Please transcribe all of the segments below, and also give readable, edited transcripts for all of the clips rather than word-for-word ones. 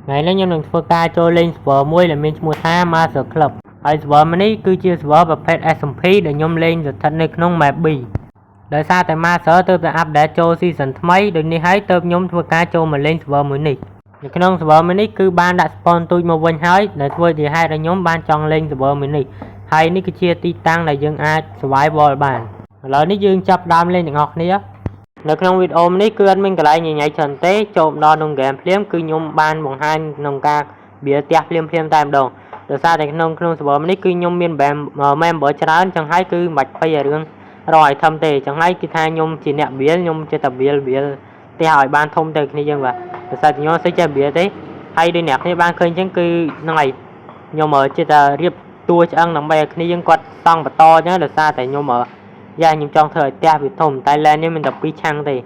ngày nay nhómនឹងធ្វើការចូលលេង server មួយដែលមានឈ្មោះថា Master Club ហើយ server នេះគឺជា server ប្រភេទ SMP ដែលខ្ញុំលេងស្ថិតនៅក្នុង map B ដោយសារតែ Master ទើបតែ update ចូល season ថ្មីដូចនេះហើយទើបខ្ញុំធ្វើការចូលមកលេង server មួយនេះនៅក្នុង server មួយនេះគឺបានដាក់ spawn ទូចមកវិញហើយដែលធ្វើជាហេតុឲ្យខ្ញុំបានចង់លេង server មួយនេះហើយនេះគឺជាទីតាំងដែលយើងអាច survival បានឥឡូវនេះយើងចាប់ដើមលេងទាំងអស់គ្នានៅក្នុងវីដេអូនេះគឺអត់មានកន្លែងញញ៉ៃច្រើនទេចូលម្ដងក្នុងហ្គេមភ្លាមគឺខ្ញុំបានបង្ហាញក្នុងការបៀផ្ទះភ្លាមតែម្ដងដោយសារតែក្នុង server នេះគឺខ្ញុំមាន member ច្រើនចឹងហើយគឺមិនបាច់ភ័យរឿងរក item ទេចឹងហើយគឺថាខ្ញុំជាអ្នកបៀលខ្ញុំចេះតែបៀលផ្ទះឲ្យបានធំទៅគ្នាយើងបាទដោយសារតែខ្ញុំស្អីចេះបៀលទេហើយដូចអ្នកគ្នាបានឃើញចឹងគឺហ្នឹងហើយខ្ញុំចេះតែរៀបតួឆ្អឹងដើម្បីឲ្យគ្នាយើងគាត់សង់បន្តចឹងដោយសារតែខ្ញុំខ្ញុំចង់ធ្វើឲ្យផ្ទះវាធំតែឡែននេះមានតែ2ឆាំងទេ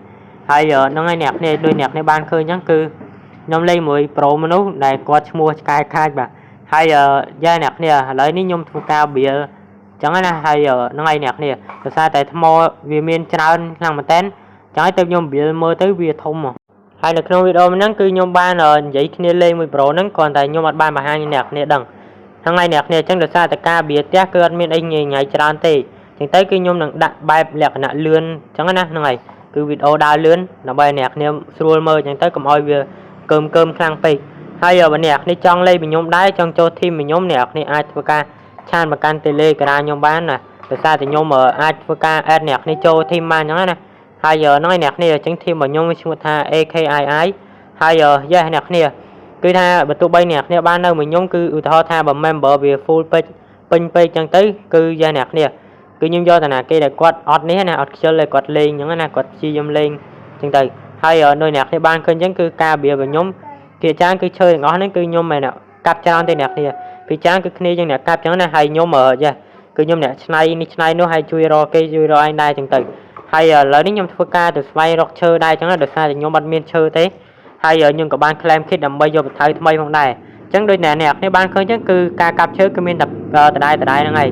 ហើយហ្នឹងហើយអ្នកគ្នាដូចអ្នកគ្នាបានឃើញចឹងគឺខ្ញុំលេងមួយប្រូមនុស្សដែលគាត់ឈ្មោះឆ្កែខាចបាទហើយអ្នកគ្នាឥឡូវនេះខ្ញុំធ្វើការបៀលចឹងណាហើយហ្នឹងហើយអ្នកគ្នាដោយសារតែថ្មវាមានច្រើនខ្លាំងមែនតើចឹងហើយទៅខ្ញុំបៀលមើលទៅវាធំហើយនៅក្នុងវីដេអូហ្នឹងគឺខ្ញុំបាននិយាយគ្នាលេងមួយប្រូហ្នឹងគ្រាន់តែខ្ញុំអត់បានបង្ហាញអ្នកគ្នាដឹងហ្នឹងហើយអ្នកគ្នាចឹងដោយសារតែការបៀលផ្ទះគឺអត់មានអីញញ៉ៃច្រើនទេចឹងទៅគឺខ្ញុំនឹងដាក់បែបលក្ខណៈលឿនចឹងណាហ្នឹងហើយគឺវីដេអូដើរលឿនដើម្បីអ្នកគ្នាស្រួលមើលចឹងទៅកុំឲ្យវាកើមខ្លាំងពេកហើយបើអ្នកគ្នាចង់លេងvớiខ្ញុំដែរចង់ចូលធីមvớiខ្ញុំអ្នកគ្នាអាចធ្វើការឆានមកកាន់ Telegram ខ្ញុំបានណាដោយសារតែខ្ញុំអាចធ្វើការ add អ្នកគ្នាចូលធីមបានចឹងណាហើយហ្នឹងហើយអ្នកគ្នាចឹងធីមរបស់ខ្ញុំឈ្មោះថា AKII ហើយអ្នកគ្នាគឺថាបើទោះបីអ្នកគ្នាបាននៅមួយខ្ញុំគឺឧទាហរណ៍ថាបើ member វា full ពេញពេកចឹងទៅគឺអ្នកគ្នាគឺខ្ញុំយកតាណាគេដែលគាត់អត់នេះណាអត់ខ្ជិលឲ្យគាត់លេងចឹងណាគាត់ព្យាយាមលេងចឹងទៅហើយនៅអ្នកគ្នាបានឃើញចឹងគឺការបៀរបស់ខ្ញុំភាគច្រើនគឺឈើទាំងអស់ហ្នឹងគឺខ្ញុំមិនកាប់ច្រើនទេអ្នកគ្នាភាគច្រើនគឺគ្នាចឹងអ្នកកាប់ចឹងណាហើយខ្ញុំគឺខ្ញុំអ្នកឆ្នៃនេះឆ្នៃនោះហើយជួយរកគេជួយរកឯងដែរចឹងទៅហើយឥឡូវនេះខ្ញុំធ្វើការទៅស្វែងរកឈើដែរចឹងណាដោយសារតែខ្ញុំអត់មានឈើទេហើយខ្ញុំក៏បាន claim kit ដើម្បីយកបន្ថយថ្មីផងដែរចឹងដូចអ្នកគ្នាបានឃើញចឹងគឺការកាប់ឈើគឺមានតែដដែលហ្នឹងហើយ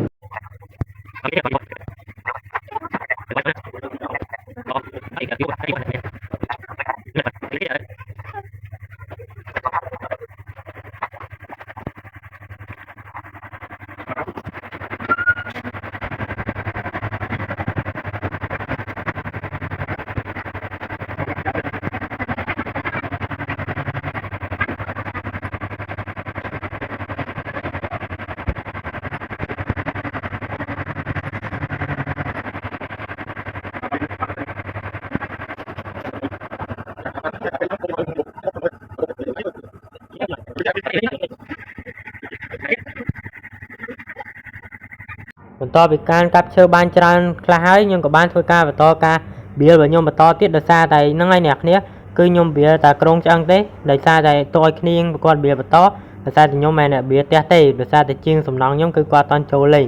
បន្តពីការកាប់ឈើបានច្រើនខ្លះហើយខ្ញុំក៏បានធ្វើការបន្តការបៀលរបស់ខ្ញុំបន្តទៀតដោយសារតែហ្នឹងហើយអ្នកគ្នាគឺខ្ញុំបៀលតែក្រុងឆ្អឹងទេដោយសារតែតឲ្យគ្នាគាត់បៀលបន្តដោយសារតែខ្ញុំមិនបៀលផ្ទះទេដោយសារតែជាងសំណងខ្ញុំគឺគាត់អត់ចូលលេង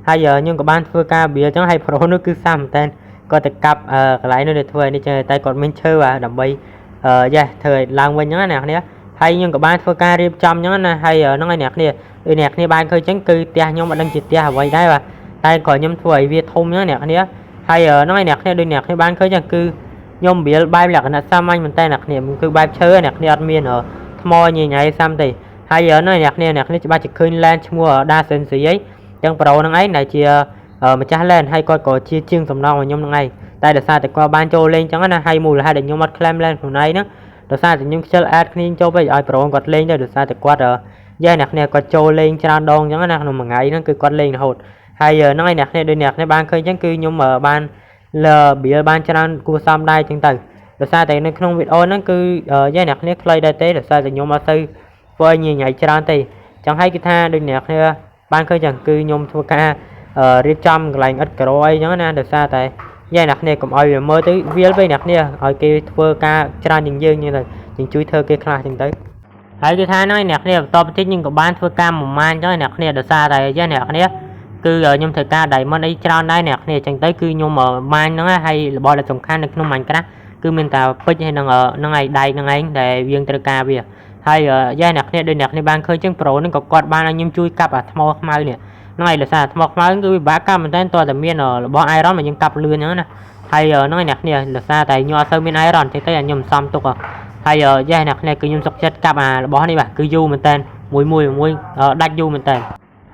ហើយខ្ញុំក៏បានធ្វើការបៀលចឹងហើយប្រូនោះគឺសាំតែគាត់ទៅកាប់កន្លែងនោះទៅធ្វើនេះចឹងតែគាត់មានឈើដើម្បីធ្វើឲ្យឡើងវិញចឹងណាអ្នកគ្នាហើយខ្ញុំក៏បានធ្វើការរៀបចំចឹងណាហើយហ្នឹងហើយអ្នកគ្នាដូចអ្នកគ្នាបានឃើញចឹងគឺផ្ទះខ្ញុំអត់ដឹងជាផ្ទះអ្វីដែរបាទតែក៏ខ្ញុំធ្វើឲ្យវាធំចឹងអ្នកគ្នាហើយហ្នឹងហើយអ្នកគ្នាដូចអ្នកគ្នាបានឃើញចឹងគឺខ្ញុំបៀលបែបលក្ខណៈសាមញ្ញមែនតើអ្នកគ្នាគឺបែបឈើអ្នកគ្នាអត់មានថ្មញញ៉ៃសាំទេហើយហ្នឹងអ្នកគ្នាច្បាស់ជាឃើញ land ឈ្មោះ Dasensi អីចឹងប្រូហ្នឹងឯងដែលជាម្ចាស់ land ហើយគាត់ក៏ជាជាងសំណងរបស់ខ្ញុំហ្នឹងឯងតែដោយសារតែគាត់បានចូលលេងចឹងណាហើយមូលហេតុដែលខ្ញុំអត់ claim land ខ្លួនឯងហ្នឹងដោយសារតែខ្ញុំខ្ជិល add គ្នាចូលពេកឲ្យប្រូគាត់លេងទៅដោយសារតែគាត់អ្នកគ្នាគាត់ចូលលេងច្រើនដងចឹងណាក្នុងមួយថ្ងៃហ្នឹងគឺគាត់លេងរហូតហើយហ្នឹងហើយអ្នកគ្នាដូចអ្នកគ្នាបានឃើញចឹងគឺខ្ញុំបានបៀលបានច្រើនគួរសមដែរចឹងទៅដោយសារតែនៅក្នុងវីដេអូហ្នឹងគឺអ្នកគ្នាខ្លីដែរទេដោយសារតែខ្ញុំអត់ទៅធ្វើញញ៉ៃច្រើនទេចឹងហើយគឺថាដូចអ្នកគ្នាបានឃើញចឹងគឺខ្ញុំធ្វើការរៀបចំកន្លែងឥតក្រអីចឹងណាដោយសារតែអ្នកគ្នាកុំឲ្យវាមើលទៅវាលពេកអ្នកគ្នាឲ្យគេធ្វើការច្រើនជាងយើងចឹងទៅយើងជួយធ្វើគេខ្លះចឹងទៅហើយគឺថាហ្នឹងអ្នកគ្នាបន្តបន្តិចខ្ញុំក៏បានធ្វើការមួយម៉ានចឹងអ្នកគ្នាដោយសារតែអ្នកគ្នាគឺខ្ញុំធ្វើការ diamond អីច្រើនដែរអ្នកគ្នាចឹងទៅគឺខ្ញុំម៉ាញហ្នឹងហើយរបស់ដែលសំខាន់នៅក្នុង Minecraft គឺមានតែពេជ្រហើយនឹងហ្នឹងឯងដែកហ្នឹងឯងដែលយើងត្រូវការវាហើយអ្នកគ្នាដូចអ្នកគ្នាបានឃើញចឹងប្រូហ្នឹងក៏គាត់បានឲ្យខ្ញុំជួយកាប់អាថ្មខ្មៅនេះហ្នឹងហើយដោយសារថ្មខ្មៅគឺវាបាក់កាប់មែនតើតើតែមានរបស់ iron មកយើងកាប់លឿនចឹងណាហើយហ្នឹងអ្នកគ្នាដោយសារតែខ្ញុំអត់សូវមាន iron ចឹងទៅខ្ញុំសំទុកហ ហើយយ៉ាអ្នកនេះគឺខ្ញុំសុខចិត្តកាប់អារបស់នេះបាទគឺយូរមែនតើមួយដាច់យូរមែនតើ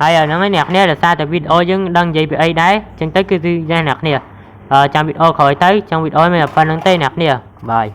ហើយហ្នឹងឯងអ្នកនេះដោយសារតែវីដេអូយើងដឹងនិយាយពីអីដែរអញ្ចឹងទៅគឺយ៉ាអ្នកនេះចាំវីដេអូក្រោយទៅចង់វីដេអូមានតែប៉ុណ្្នឹងទេអ្នកនេះបាយ